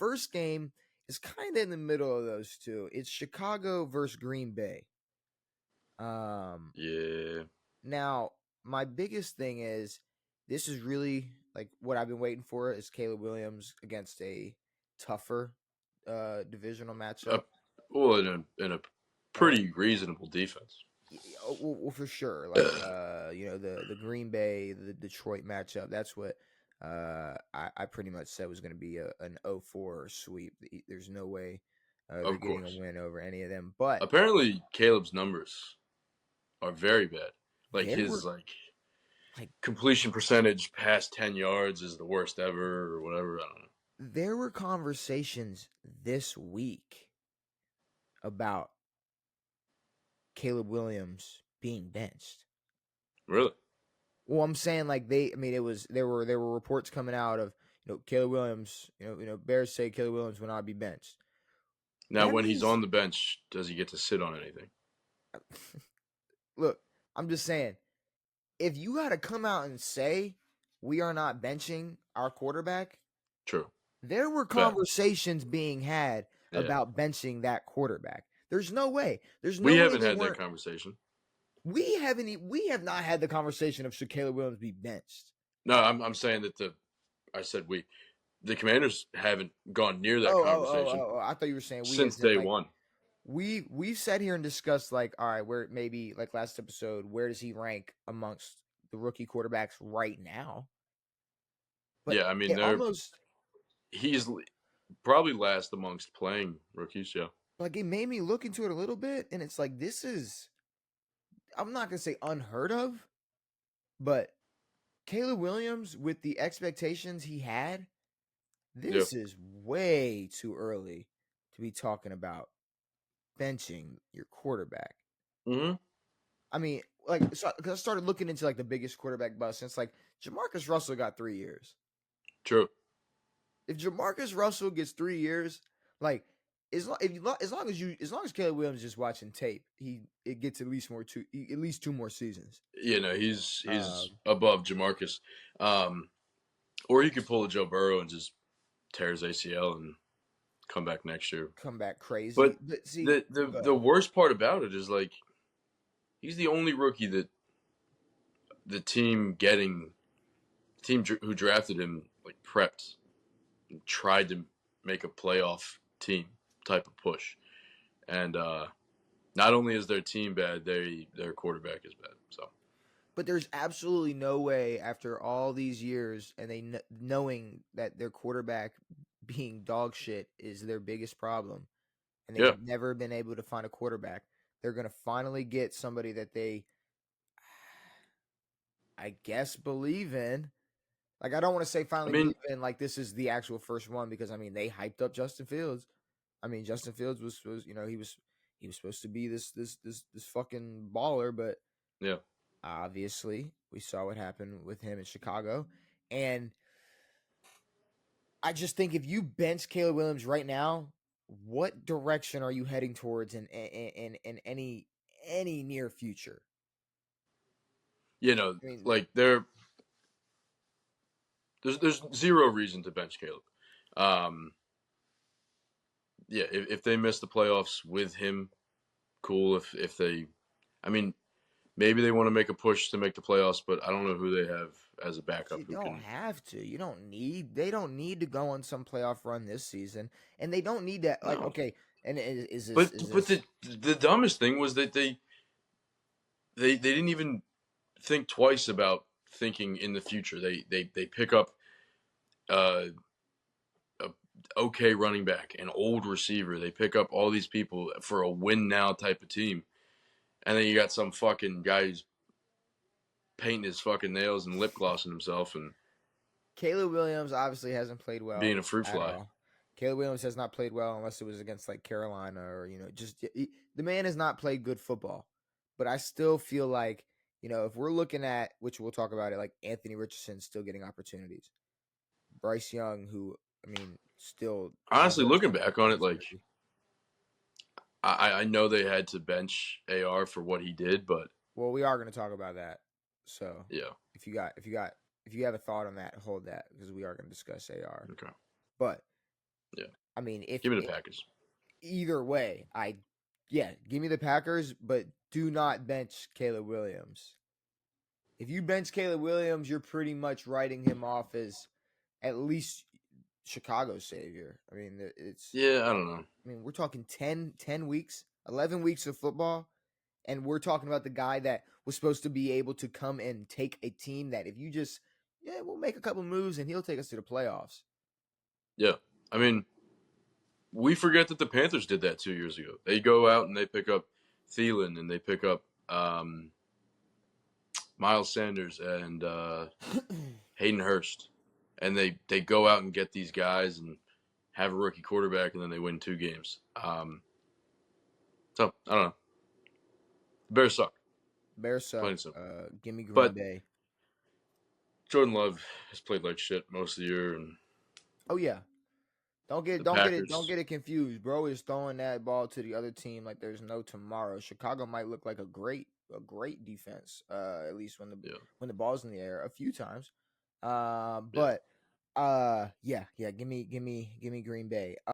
first game is kind of in the middle of those two. It's Chicago versus Green Bay. Yeah. Now, my biggest thing is this is really like what I've been waiting for is Caleb Williams against a tougher divisional matchup. Well, in a pretty reasonable defense. Well, for sure. Like the Green Bay, the Detroit matchup. That's what I pretty much said was going to be an 0-4 sweep. There's no way they're getting a win over any of them. But apparently, Caleb's numbers are very bad. Like there his were completion percentage past 10 yards is the worst ever, or whatever. I don't know. There were conversations this week about Caleb Williams being benched. Really? Well, I'm saying there were reports coming out of Caleb Williams. Bears say Caleb Williams will not be benched. Now, when he's on the bench, does he get to sit on anything? Look, I'm just saying, if you got to come out and say we are not benching our quarterback, true. There were conversations being had about benching that quarterback. There's no way. We haven't had that conversation. We have not had the conversation of should Caleb Williams be benched. No, I'm saying that I said we. The Commanders haven't gone near that conversation. I thought you were saying we since day one. We've sat here and discussed all right, where maybe like last episode, where does he rank amongst the rookie quarterbacks right now? But yeah, I mean, he's probably last amongst playing rookies. Yeah, like it made me look into it a little bit, and it's like this is. I'm not gonna say unheard of, but Caleb Williams with the expectations he had, this is way too early to be talking about benching your quarterback. Mm-hmm. I mean, because I started looking into the biggest quarterback bust, and it's like Jamarcus Russell got 3 years. True. If Jamarcus Russell gets 3 years, as long as Caleb Williams is just watching tape, it gets at least 2 more seasons. He's above Jamarcus, or he could pull a Joe Burrow and just tear his ACL and come back next year. Come back crazy. But see, the worst part about it is he's the only rookie that the team who drafted him prepped and tried to make a playoff team type of push. And not only is their team bad, their quarterback is bad. So, but there's absolutely no way after all these years and they knowing that their quarterback being dog shit is their biggest problem, and they've never been able to find a quarterback. They're gonna finally get somebody that they, I guess, believe in. I don't want to say believe in this is the actual first one, because they hyped up Justin Fields. Justin Fields was he was supposed to be this fucking baller, but obviously we saw what happened with him in Chicago, and I just think if you bench Caleb Williams right now, what direction are you heading towards in any near future? There's zero reason to bench Caleb. If they miss the playoffs with him, cool. If they, maybe they want to make a push to make the playoffs, but I don't know who they have as a backup. You don't have to. They don't need to go on some playoff run this season, and they don't need that. Okay, and the dumbest thing was that they didn't even think twice about thinking in the future. They pick up a okay running back, an old receiver. They pick up all these people for a win now type of team, and then you got some fucking guy who's painting his fucking nails and lip glossing himself. And Caleb Williams obviously hasn't played well. Being a fruit fly. Caleb Williams has not played well unless it was against Carolina or the man has not played good football. But I still feel like if we're looking at, which we'll talk about it, Anthony Richardson still getting opportunities, Bryce Young, who still honestly looking back on it, I know they had to bench AR for what he did, but we are going to talk about that. So if you have a thought on that, hold that, because we are going to discuss AR. Okay. But I mean, if Give me the Packers. either way, give me the Packers, but do not bench Caleb Williams. If you bench Caleb Williams, you're pretty much writing him off as at least Chicago's savior. I mean, it's. Yeah, I don't know. I mean, we're talking 10 weeks, 11 weeks of football, and we're talking about the guy that was supposed to be able to come and take a team that if you just, we'll make a couple moves and he'll take us to the playoffs. Yeah, I mean, we forget that the Panthers did that 2 years ago. They go out and they pick up Thielen and they pick up Miles Sanders and Hayden Hurst, and they go out and get these guys and have a rookie quarterback, and then they win 2 games. So I don't know. The Bears suck. Bears suck. Plain and simple. Give me Green But Bay. Jordan Love has played like shit most of the year, and Oh yeah, don't get it confused. Bro is throwing that ball to the other team like there's no tomorrow. Chicago might look like a great defense, at least when the ball's in the air a few times. But give me Green Bay.